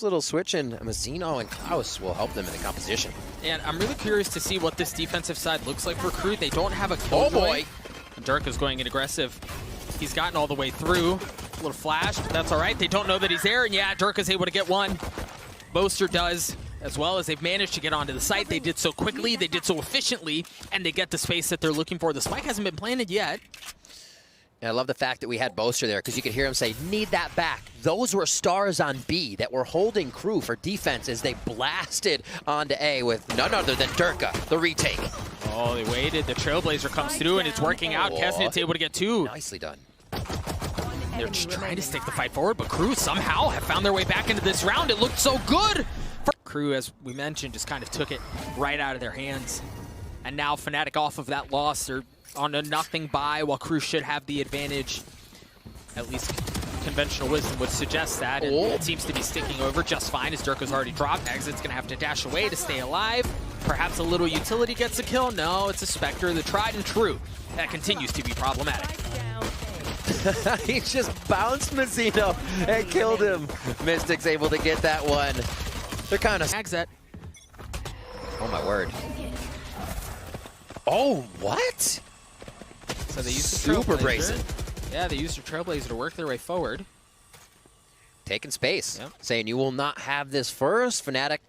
Little switch, and Mazzino and Klaus will help them in the composition. And I'm really curious to see what this defensive side looks like for KRU. They don't have a killjoy. Oh boy! Durka's going in aggressive. He's gotten all the way through. A little flash, but that's all right. They don't know that he's there, and yeah, Durka's able to get one. Boaster does as well, as they've managed to get onto the site. They did so quickly, they did so efficiently, and they get the space that they're looking for. The spike hasn't been planted yet. And I love the fact that we had Boaster there, because you could hear him say, need that back. Those were stars on B that were holding KRU for defense as they blasted onto A with none other than Durka, the retake. Oh, they waited. The Trailblazer comes through, and it's working out. Kesnit's able to get two. Nicely done. They're just trying to stick the fight forward, but KRU somehow have found their way back into this round. It looked so good. KRU, as we mentioned, just kind of took it right out of their hands. And now Fnatic off of that loss. They're on a nothing bye, while KRU should have the advantage. At least conventional wisdom would suggest that. And it seems to be sticking over just fine, as Durka's already dropped. Exit's going to have to dash away to stay alive. Perhaps a little utility gets a kill. No, it's a Spectre, the tried and true. That continues to be problematic. He just bounced Mazzino and killed him. Mystic's able to get that one. They're kind of... Exit. Oh my word. Oh, what? So they used the Super brazen. Yeah, they used the Trailblazer to work their way forward. Taking space. Yep. Saying you will not have this first. Fnatic,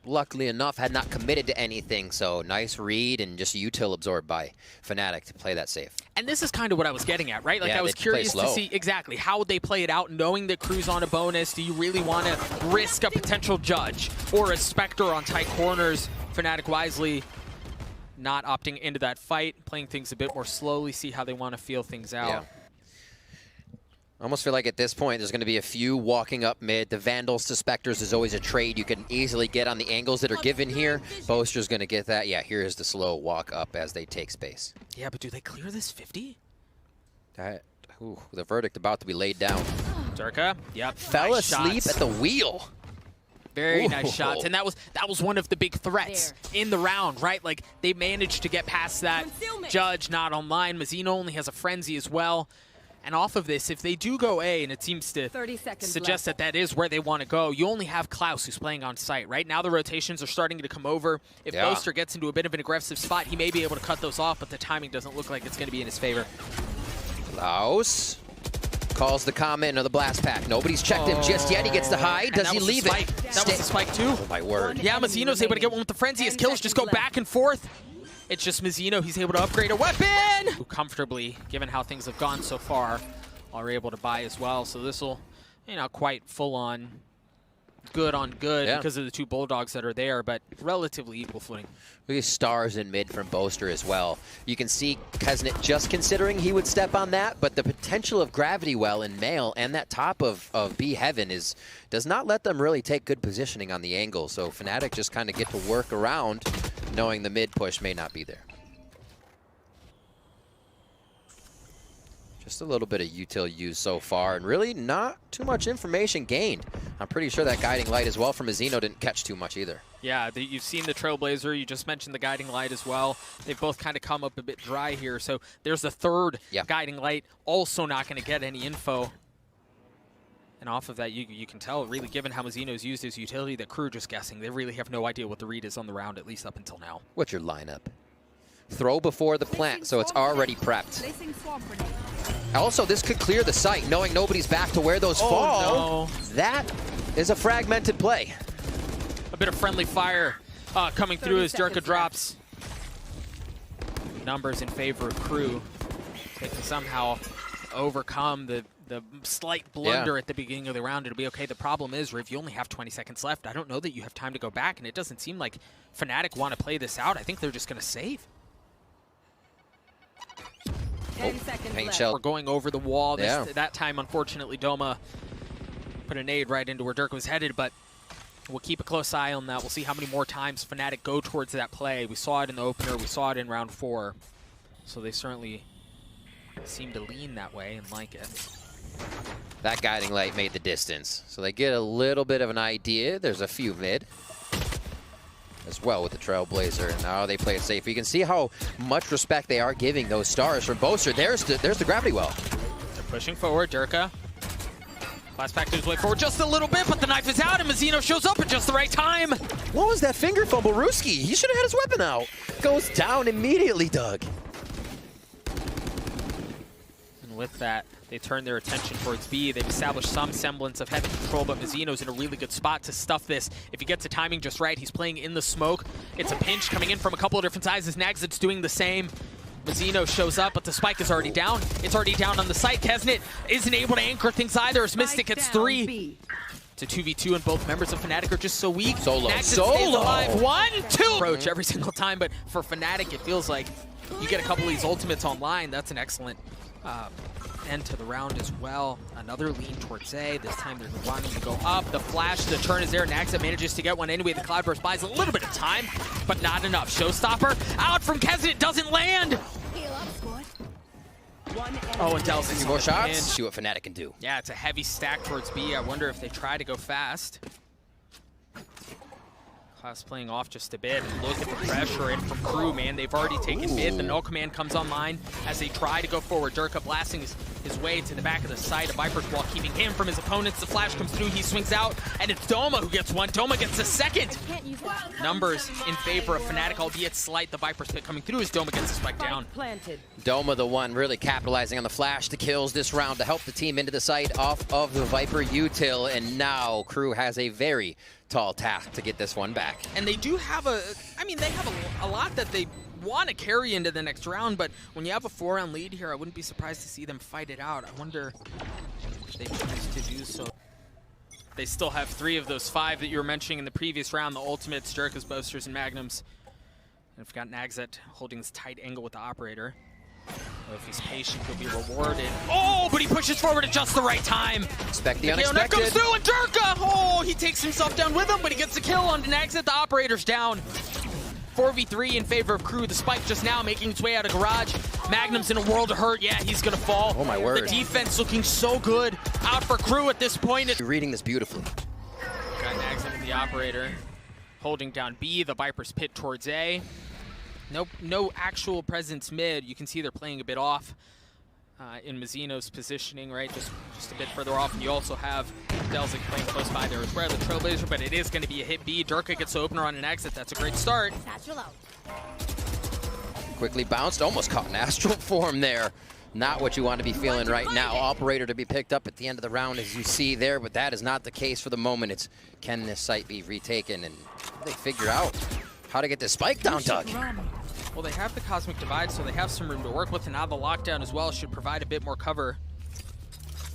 luckily enough, had not committed to anything. So nice read and just util absorbed by Fnatic to play that safe. And this is kind of what I was getting at, right? Like, yeah, I was curious to see exactly how would they play it out, knowing that KRU's on a bonus. Do you really want to risk a potential Judge or a Spectre on tight corners? Fnatic wisely not opting into that fight, playing things a bit more slowly, see how they want to feel things out. Yeah. I almost feel like at this point there's going to be a few walking up mid. The Vandals to Spectres is always a trade you can easily get on the angles that are given here. Boaster's going to get that. Yeah, here is the slow walk up as they take space. Yeah, but do they clear this 50? The verdict about to be laid down. Durka, yep. Fell nice asleep shots. at the wheel. Very nice shots, and that was one of the big threats in the round, right? Like, they managed to get past that. Judge not online. Mazzino only has a frenzy as well. And off of this, if they do go A, and it seems to suggest that that is where they want to go, you only have Klaus who's playing on site, right? Now the rotations are starting to come over. If Boaster gets into a bit of an aggressive spot, he may be able to cut those off, but the timing doesn't look like it's going to be in his favor. Klaus calls the comment of the blast pack. Nobody's checked him just yet. He gets the hide. Does he leave it? That was the spike too. Oh my word. Yeah, Mazzino's able to get one with the frenzy. His kills just go back and forth. It's just Mazzino. He's able to upgrade a weapon. Who comfortably, given how things have gone so far, are able to buy as well. So this will, quite full on good on good because of the two Bulldogs that are there, but relatively equal footing. We have stars in mid from Boaster as well. You can see Kesnit just considering he would step on that, but the potential of Gravity Well in Male and that top of B Heaven does not let them really take good positioning on the angle. So Fnatic just kind of get to work around knowing the mid push may not be there. Just a little bit of util used so far, and really not too much information gained. I'm pretty sure that guiding light as well from Mazzino didn't catch too much either. Yeah, you've seen the Trailblazer. You just mentioned the guiding light as well. They've both kind of come up a bit dry here. So there's a third guiding light, also not going to get any info. And off of that, you can tell, really, given how Mazzino's used his utility, that KRU just guessing. They really have no idea what the read is on the round, at least up until now. What's your lineup? Throw before the plant, so it's already prepped. Also, this could clear the site, knowing nobody's back to where those fall. No. That is a fragmented play. A bit of friendly fire coming through as Durka drops. Numbers in favor of KRU. They can somehow overcome the slight blunder at the beginning of the round. It'll be okay. The problem is, if you only have 20 seconds left, I don't know that you have time to go back, and it doesn't seem like Fnatic want to play this out. I think they're just going to save. 10 seconds left. We're going over the wall. That time, unfortunately, Doma put a nade right into where Durka was headed, but we'll keep a close eye on that. We'll see how many more times Fnatic go towards that play. We saw it in the opener. We saw it in round 4. So they certainly seem to lean that way and like it. That guiding light made the distance. So they get a little bit of an idea. There's a few mid as well with the Trailblazer. Now they play it safe. You can see how much respect they are giving those stars from Boaster. There's the Gravity Well. They're pushing forward. Durka Last back to his way forward just a little bit, but the knife is out, and Mazzino shows up at just the right time. What was that finger fumble, Ruski? He should have had his weapon out. Goes down immediately, Doug. And with that, they turn their attention towards B. They've established some semblance of heavy control, but Mazzino's in a really good spot to stuff this. If he gets the timing just right, he's playing in the smoke. It's a pinch coming in from a couple of different sides as Nagzit's doing the same. Mazzino shows up, but the spike is already down. It's already down on the site. Kesnit isn't able to anchor things either as Mystic gets 3. It's a 2v2, and both members of Fnatic are just so weak. Solo. Nagzit stays alive. 1, 2! Approach every single time, but for Fnatic, it feels like you get a couple of these ultimates online. That's an excellent end to the round as well. Another lean towards A. This time they're wanting to go up. The flash, the turn is there. Nagzit manages to get one anyway. The Cloudburst buys a little bit of time, but not enough. Showstopper out from Kesnit, doesn't land. Oh, and Delzic's more shots. See what Fnatic can do. Yeah, it's a heavy stack towards B. I wonder if they try to go fast. Klaus playing off just a bit. And look at the pressure in from KRU, man. They've already taken mid. The null command comes online as they try to go forward. Durka blasting his way to the back of the site. A Viper's wall keeping him from his opponents. The flash comes through. He swings out, and it's Doma who gets one. Doma gets a second. Numbers in favor of Fnatic, albeit slight. The Viper's pit coming through as Doma gets the spike down. Doma, the one really capitalizing on the flash to kills this round to help the team into the site off of the Viper util, and now KRU has a very tall task to get this one back. And they do have they have a lot that they want to carry into the next round, but when you have a 4-round lead here, I wouldn't be surprised to see them fight it out. I wonder if they choose to do so. They still have 3 of those 5 that you were mentioning in the previous round, the ultimates, Jerkas, Boasters, and Magnums. And we've got Nagzit holding this tight angle with the operator. So if he's patient, he'll be rewarded. Oh, but he pushes forward at just the right time. Expect the unexpected. unexpected. Comes through, and Durka! Oh, he takes himself down with him, but he gets the kill on Nagzit. The operator's down. 4v3 in favor of KRU. The spike just now making its way out of garage. Magnum's in a world of hurt. Yeah, he's gonna fall. Oh my word. The defense looking so good out for KRU at this point. You're reading this beautifully. Got Nagzit and the operator holding down B. The Viper's pit towards A. No actual presence mid. You can see they're playing a bit off in Mazzino's positioning, right? Just a bit further off. And you also have Delzik playing close by there as well, the Trailblazer, but it is going to be a hit B. Durka gets the opener on an exit. That's a great start. Quickly bounced, almost caught an astral form there. Not what you want to be feeling right now. Operator to be picked up at the end of the round, as you see there, but that is not the case for the moment. It's, can this site be retaken? And they figure out how to get this spike down, Doug. Well, they have the Cosmic Divide, so they have some room to work with, and now the lockdown as well should provide a bit more cover.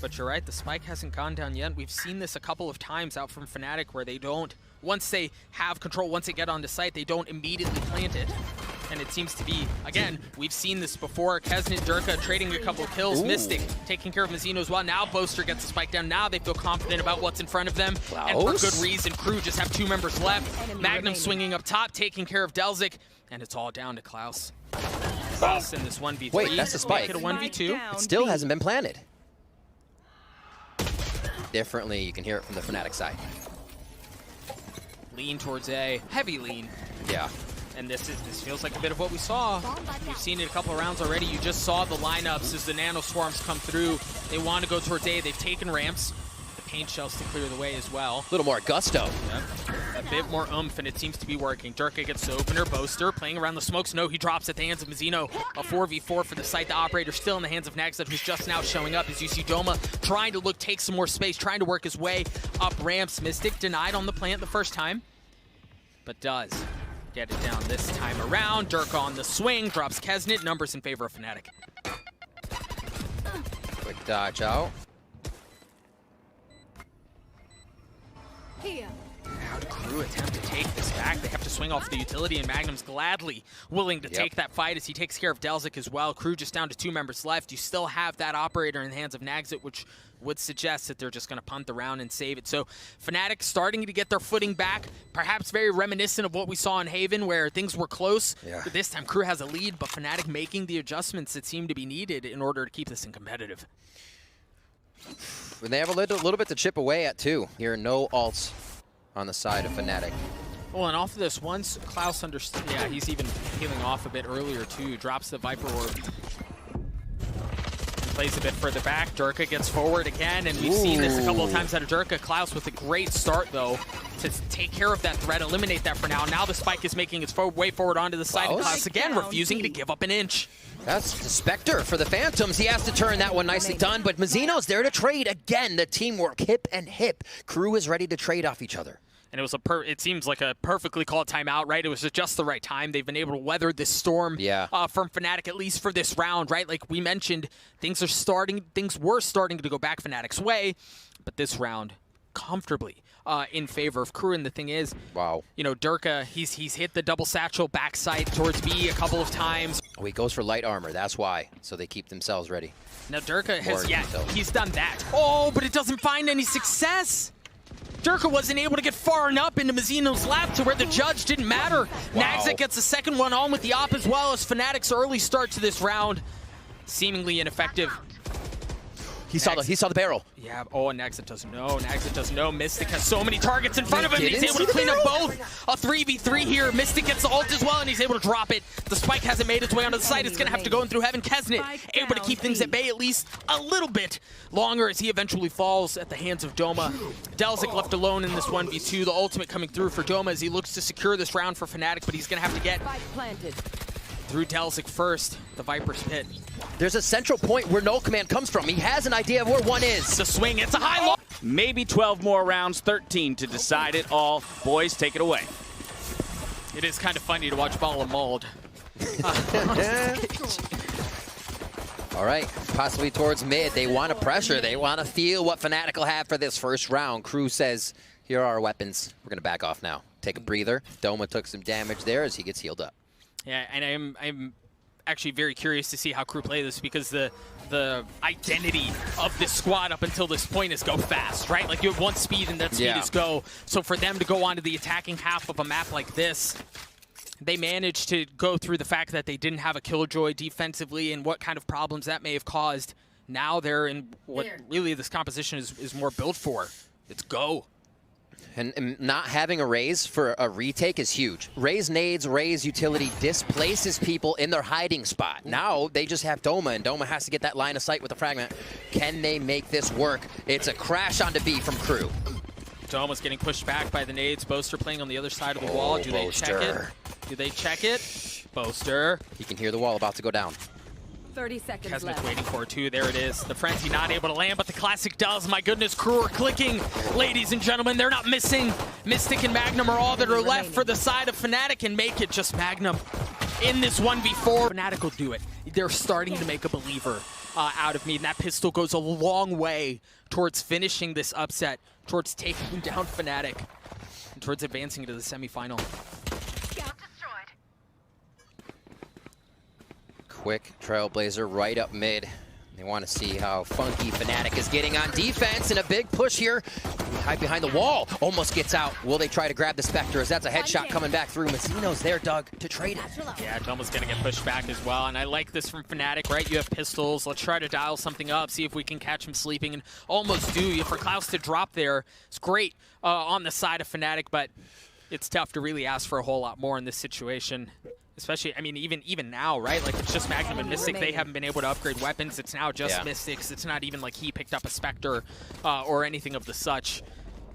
But you're right, the spike hasn't gone down yet. We've seen this a couple of times out from Fnatic where they don't, once they have control, once they get onto site, they don't immediately plant it. And it seems to be, again, we've seen this before. Kesnit, Durka trading a couple of kills. Ooh. Mystic taking care of Mazzino as well. Now Boaster gets the spike down. Now they feel confident about what's in front of them. Klaus. And for good reason. KRU just have 2 members left. Magnum swinging up top, taking care of Delzik. And it's all down to Klaus. Klaus in this 1v3. Wait, that's the spike. Make it a 1v2. It still hasn't been planted. Differently, you can hear it from the Fnatic side. Lean towards A. Heavy lean. Yeah. And this feels like a bit of what we saw. We've seen it a couple of rounds already. You just saw the lineups as the nano swarms come through. They want to go towards A. They've taken ramps. The paint shells to clear the way as well. A little more gusto. Yep. A bit more oomph, and it seems to be working. Durka gets the opener. Boaster playing around the smokes. No, he drops at the hands of Mazzino. A 4v4 for the site. The operator still in the hands of Nagzit, who's just now showing up as you see Doma trying to take some more space, trying to work his way up ramps. Mystic denied on the plant the first time, but does get it down this time around. Durka on the swing, drops Kesnit. Numbers in favor of Fnatic. Quick dodge out. Here. How do KRU attempt to take this back? They have to swing off the utility, and Magnum's gladly willing to take that fight as he takes care of Delzik as well. KRU just down to 2 members left. You still have that operator in the hands of Nagzit, which would suggest that they're just going to punt the round and save it. So Fnatic starting to get their footing back, perhaps very reminiscent of what we saw in Haven where things were close. Yeah. But this time KRU has a lead, but Fnatic making the adjustments that seem to be needed in order to keep this in competitive. They have a little bit to chip away at too. Here, no ults on the side of Fnatic. Well, and off of this, once Klaus understood, yeah, he's even peeling off a bit earlier too. Drops the Viper Orb. plays a bit further back. Durka gets forward again, and we've seen this a couple of times out of Durka. Klaus with a great start, though, to take care of that threat, eliminate that for now. Now the spike is making its way forward onto the side. And Klaus again refusing to give up an inch. That's the Spectre for the Phantoms. He has to turn that one, nicely done, but Mazzino's there to trade again. The teamwork, hip and hip. KRU is ready to trade off each other. And it was it seems like a perfectly called timeout, right? It was at just the right time. They've been able to weather this storm from Fnatic, at least for this round, right? Like we mentioned, things were starting to go back Fnatic's way, but this round, comfortably in favor of KRU. And the thing is, you know, Durka, he's hit the double satchel backside towards B a couple of times. Oh, he goes for light armor, that's why. So they keep themselves ready. Now Durka has, he's done that. Oh, but it doesn't find any success. Durka wasn't able to get far enough into Mazzino's lap to where the judge didn't matter. Nagsik gets the second one on with the op as well, as Fnatic's early start to this round seemingly ineffective. He saw the barrel. Yeah, oh, and Nagsik doesn't know. Nagsik doesn't know. Mystic has so many targets in front of him. He's able to clean up both. A 3v3 here. Mystic gets the ult as well, and he's able to drop it. The spike hasn't made its way onto the side. It's going to have to go in through heaven. Kesnet able to keep things at bay at least a little bit longer as he eventually falls at the hands of Doma. Delzik left alone in this 1v2. The ultimate coming through for Doma as he looks to secure this round for Fnatic, but he's going to have to get through Delzik first, the Viper's Pit. There's a central point where no command comes from. He has an idea of where one is. The swing, it's a high low. Maybe 12 more rounds, 13 to decide it all. Boys, take it away. It is kind of funny to watch Bala mauled. All right, possibly towards mid. They want to pressure. They want to feel what Fnatic will have for this first round. KRU says, here are our weapons. We're going to back off now. Take a breather. Doma took some damage there as he gets healed up. Yeah, and I'm actually very curious to see how KRU play this, because the identity of this squad up until this point is go fast, right? Like you have one speed and that speed is go. So for them to go onto the attacking half of a map like this, they managed to go through the fact that they didn't have a Killjoy defensively and what kind of problems that may have caused. Now they're in what really this composition is more built for. It's go. And not having a Raze for a retake is huge. Raze nades, Raze utility displaces people in their hiding spot. Now they just have Doma, and Doma has to get that line of sight with the fragment. Can they make this work? It's a crash onto B from KRU. Doma's getting pushed back by the nades. Boaster playing on the other side of the wall. Do they check it? Do they check it? Boaster. He can hear the wall about to go down. 30 seconds Kesmet's left. waiting for it too. There it is. The Frenzy not able to land, but the Classic does. My goodness, KRU are clicking. Ladies and gentlemen, they're not missing. Mystic and Magnum are all that are left for the side of Fnatic, and make it just Magnum in this 1v4. Fnatic will do it. They're starting to make a believer out of me, and that pistol goes a long way towards finishing this upset, towards taking down Fnatic, and towards advancing to the semifinal. Quick Trailblazer right up mid. They want to see how funky Fnatic is getting on defense, and a big push here. Hide behind the wall. Almost gets out. Will they try to grab the Spectre, as that's a headshot coming back through? Mazzino's there, Doug, to trade it. Yeah, Doma's going to get pushed back as well, and I like this from Fnatic, right? You have pistols. Let's try to dial something up, see if we can catch him sleeping, and almost do. For Klaus to drop there, it's great on the side of Fnatic, but it's tough to really ask for a whole lot more in this situation. Especially, I mean, even now, right? Like, it's just Magnum and Mystic. They haven't been able to upgrade weapons. It's now just Mystics. It's not even like he picked up a Spectre or anything of the such.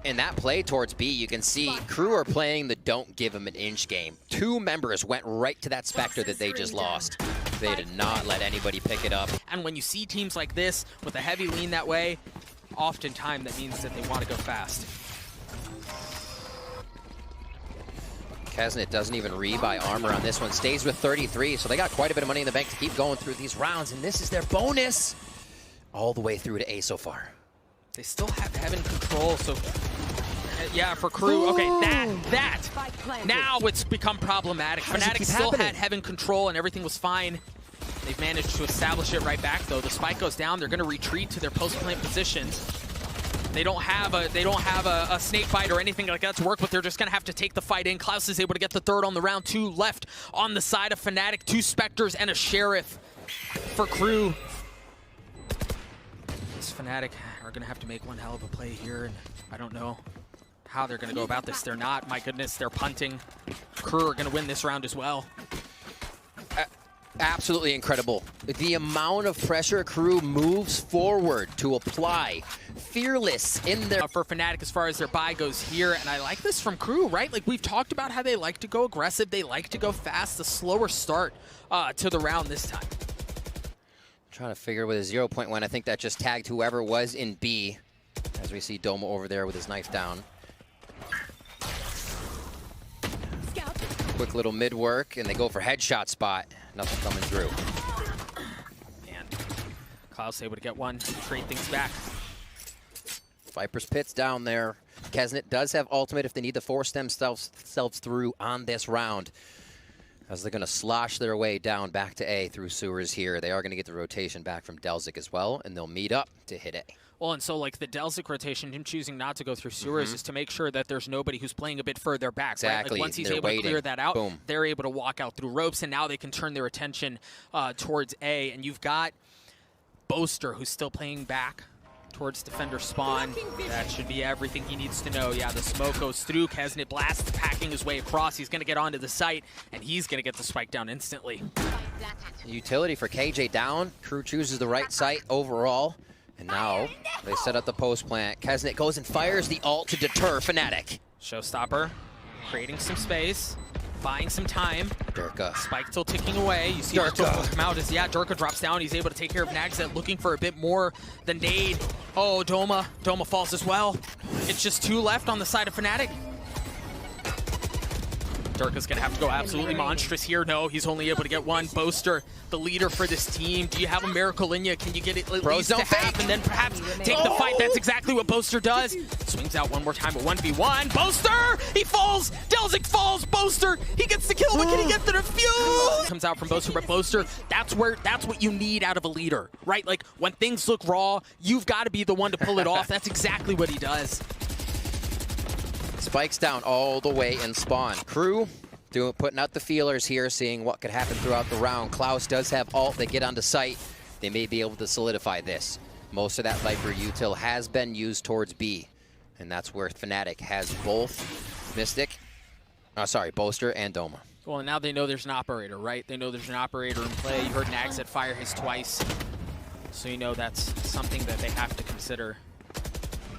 In that play towards B, you can see KRU are playing the don't give him an inch game. Two members went right to that Spectre that they just lost. They did not let anybody pick it up. And when you see teams like this with a heavy lean that way, oftentimes that means that they want to go fast. Kesnet doesn't even rebuy armor on this one. Stays with 33, so they got quite a bit of money in the bank to keep going through these rounds, and this is their bonus all the way through to A so far. They still have heaven control, so yeah, for KRU. Okay, that. Now it's become problematic. Fnatic still had heaven control, and everything was fine. They've managed to establish it right back, though. The spike goes down. They're going to retreat to their post-plant positions. They don't have a snake bite or anything like that to work with. They're just going to have to take the fight in. Klaus is able to get the third on the round. Two left on the side of Fnatic. Two Spectres and a Sheriff for KRU. This Fnatic are going to have to make one hell of a play here, and I don't know how they're going to go about this. They're not. My goodness, they're punting. KRU are going to win this round as well. Absolutely incredible. The amount of pressure KRU moves forward to apply. Fearless in their... For Fnatic, as far as their buy goes here, and I like this from KRU, right? Like, we've talked about how they like to go aggressive, they like to go fast, the slower start to the round this time. Trying to figure with a 0 point win. I think that just tagged whoever was in B, as we see Doma over there with his knife down. Quick little mid work, and they go for headshot spot. Nothing coming through. And Klaus able to get one, trade things back. Viper's Pit's down there. Kesnet does have ultimate if they need to force themselves through on this round, as they're going to slosh their way down back to A through sewers here. They are going to get the rotation back from Delzik as well, and they'll meet up to hit A. Well, and so like the Delzik rotation, him choosing not to go through sewers is to make sure that there's nobody who's playing a bit further back. Exactly. Right? Like once he's They're able to clear that out, boom, they're able to walk out through ropes, and now they can turn their attention towards A. And you've got Boaster, who's still playing back towards defender spawn. That should be everything he needs to know. Yeah, the smoke goes through. Kesnet blasts, packing his way across. He's going to get onto the site, and he's going to get the spike down instantly. Utility for KJ down. KRU chooses the right site overall. And now they set up the post plant. Kesnet goes and fires the ult to deter Fnatic. Showstopper, creating some space, buying some time. Durka. Spike still ticking away. You see Durka come out as, yeah, Durka drops down. He's able to take care of Nagzet, looking for a bit more than nade. Oh, Doma. Doma falls as well. It's just 2 left on the side of Fnatic. Durka's going to have to go absolutely monstrous here. No, he's only able to get one. Boaster, the leader for this team. Do you have a miracle in you? Can you get it at least to half and then perhaps take the fight? That's exactly what Boaster does. Swings out one more time, but 1v1. Boaster! He falls! Delzik falls! Boaster! He gets the kill, but can he get the defuse? Comes out from Boaster, but Boaster, that's what you need out of a leader, right? Like, when things look raw, you've got to be the one to pull it off. That's exactly what he does. Spikes down all the way in spawn. KRU putting out the feelers here, seeing what could happen throughout the round. Klaus does have ult. They get onto site. They may be able to solidify this. Most of that Viper util has been used towards B, and that's where Fnatic has both Boaster and Doma. Well, and now they know there's an operator, right? They know there's an operator in play. You heard Nagzet fire his twice, so you know that's something that they have to consider.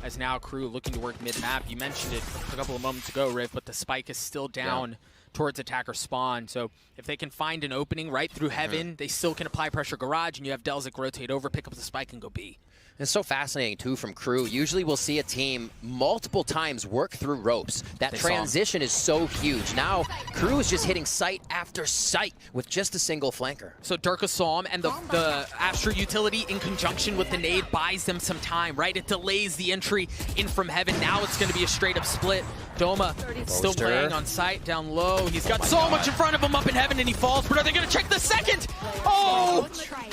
As now KRU looking to work mid-map. You mentioned it a couple of moments ago, Riv, but the spike is still down towards attacker spawn. So if they can find an opening right through heaven, they still can apply pressure garage, and you have Delzik rotate over, pick up the spike, and go B. It's so fascinating, too, from KRU. Usually we'll see a team multiple times work through ropes. That transition is so huge. Now, KRU is just hitting site after site with just a single flanker. So Durka saw him, and the Astra utility in conjunction with the nade buys them some time, right? It delays the entry in from heaven. Now it's going to be a straight-up split. Doma still playing on site down low. He's got so much in front of him up in heaven, and he falls. But are they going to check the second? Oh!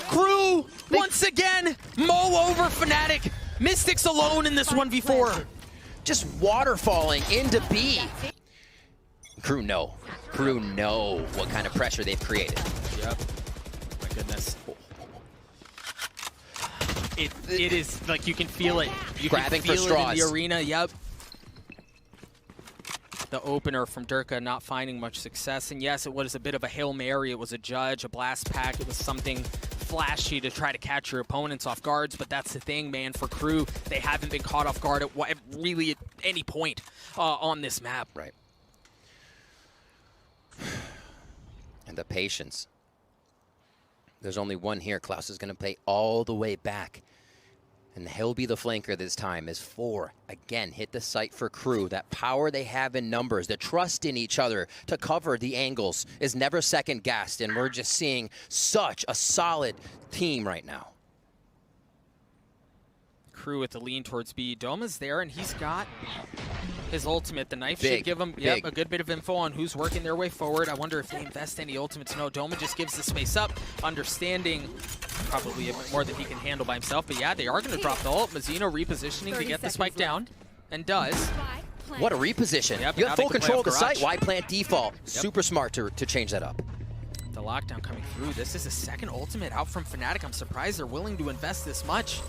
KRU, once again, mow over Fnatic. Mystics alone in this 1v4. Just waterfalling into B. KRU know what kind of pressure they've created. Yep. My goodness. It is like you can feel it. You grabbing can feel for straws it in the arena. Yep. The opener from Durka not finding much success. And yes, it was a bit of a Hail Mary. It was a judge, a blast pack. It was something flashy to try to catch your opponents off guards. But that's the thing, man. For KRU, they haven't been caught off guard at really at any point on this map. Right. And the patience. There's only one here. Klaus is going to play all the way back. And he'll be the flanker this time as 4. Again, hit the site for KRU. That power they have in numbers, the trust in each other to cover the angles is never second-guessed. And we're just seeing such a solid team right now. KRU with the lean towards B. Doma's there, and he's got his ultimate. The knife should give him a good bit of info on who's working their way forward. I wonder if they invest any ultimates. No, Doma just gives the space up, understanding probably a bit more than he can handle by himself. But yeah, they are going to drop the ult. Mazzino repositioning to get the spike down, and does. What a reposition. Yep, you have full control of the site. Why plant default? Yep. Super smart to change that up. The lockdown coming through. This is a second ultimate out from Fnatic. I'm surprised they're willing to invest this much.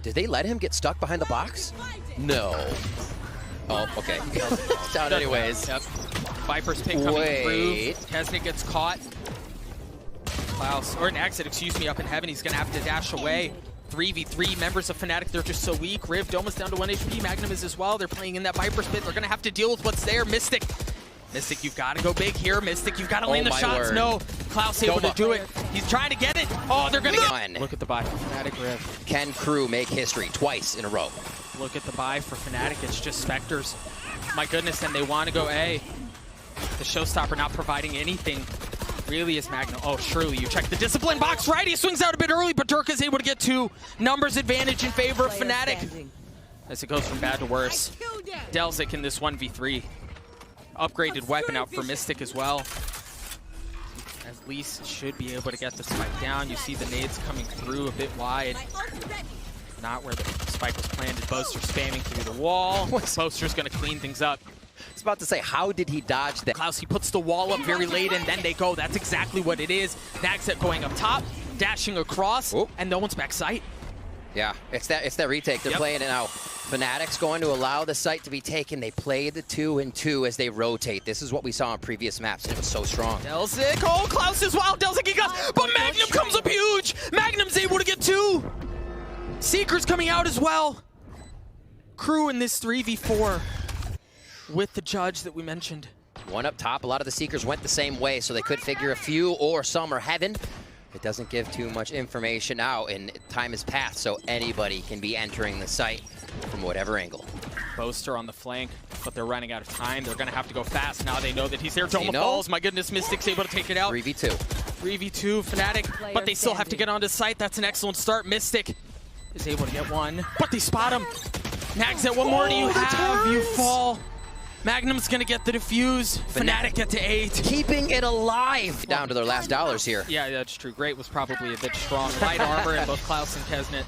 Did they let him get stuck behind the box? No. Oh, okay. Down anyways. Yep. Viper's pick coming through. Kesnet gets caught. Klaus, or an exit, excuse me, up in heaven. He's going to have to dash away. 3v3 members of Fnatic, they're just so weak. Riv, Doma's down to 1 HP. Magnum is as well. They're playing in that Viper's Pit. They're going to have to deal with what's there. Mystic, you've got to go big here. Mystic, you've got to land the shots. Word. No, Klaus able to do it. He's trying to get it. Oh, they're going to get. Look Look at the buy for Fnatic, Riv. Can KRU make history twice in a row? Look at the buy for Fnatic. It's just Spectres. My goodness, and they want to go A. The Showstopper not providing anything. Really is Magnum. Oh, surely you check the discipline box, right? He swings out a bit early, but Dirk is able to get 2. Numbers advantage in favor of Fnatic. As it goes from bad to worse. Delzik in this 1v3. Upgraded weapon out for Mystic as well. At least should be able to get the spike down. You see the nades coming through a bit wide. Not where the spike was planted. Boaster spamming through the wall. Boaster's going to clean things up. I was about to say, how did he dodge that? Klaus, he puts the wall up very late, and then they go. That's exactly what it is. Nagset going up top, dashing across, and no one's back sight. Yeah, it's that retake. They're playing it now. Fnatic's going to allow the site to be taken. They play the 2-and-2 as they rotate. This is what we saw on previous maps, and it was so strong. Delzik, oh, Klaus is wild. Delzik, he got, but Magnum comes up huge. Magnum's able to get 2. Seeker's coming out as well. KRU in this 3v4 with the judge that we mentioned. One up top. A lot of the Seekers went the same way, so they could figure a few or some are heaven. It doesn't give too much information out, and time has passed, so anybody can be entering the site from whatever angle. Boaster on the flank, but they're running out of time. They're going to have to go fast now. They know that he's there. Doma falls. My goodness, Mystic's able to take it out. 3v2. 3v2, Fnatic, but they still have to get onto site. That's an excellent start. Mystic is able to get 1, but they spot him. Nagset, what more do you have? You fall. Magnum's gonna get the defuse. Fnatic get to 8. Keeping it alive. Down to their last dollars here. Yeah, that's true. Great was probably a bit strong. Light armor in both Klaus and Kesnet.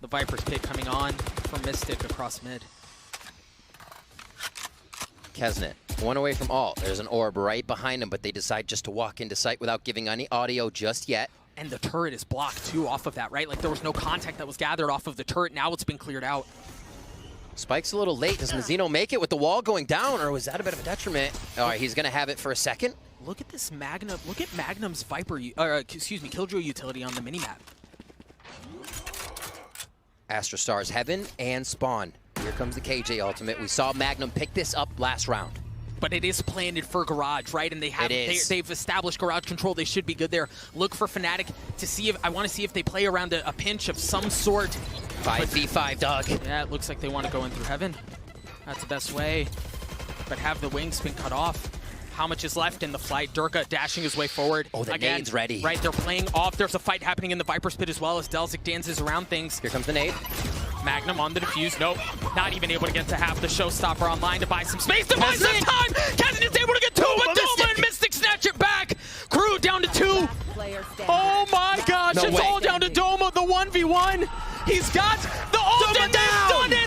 The Viper's Pit coming on from Mystic across mid. Kesnet, 1 away from all. There's an orb right behind him, but they decide just to walk into sight without giving any audio just yet. And the turret is blocked too off of that, right? Like there was no contact that was gathered off of the turret. Now it's been cleared out. Spike's a little late. Does Mazzino make it with the wall going down, or was that a bit of a detriment? All right, he's going to have it for a second. Look at this Magnum. Look at Magnum's Killjoy utility on the minimap. Astra Stars Heaven and Spawn. Here comes the KJ ultimate. We saw Magnum pick this up last round. But it is planted for Garage, right? And they have they've established Garage control. They should be good there. Look for Fnatic to see if I want to see if they play around a pinch of some sort. 5v5, Doug. Yeah, it looks like they want to go in through Heaven. That's the best way. But have the wings been cut off? How much is left in the flight? Durka dashing his way forward. Oh, the nade's ready. Right, they're playing off. There's a fight happening in the Viper's Pit as well as Delzik dances around things. Here comes the nade. Magnum on the defuse. Nope. Not even able to get to half the Showstopper online to buy some space, to buy some time! Kesnet is able to get 2, but Doma and Mystic snatch it back! KRU down to 2. Oh my gosh, it's all down to Doma, the 1v1. He's got the ult and they've done it!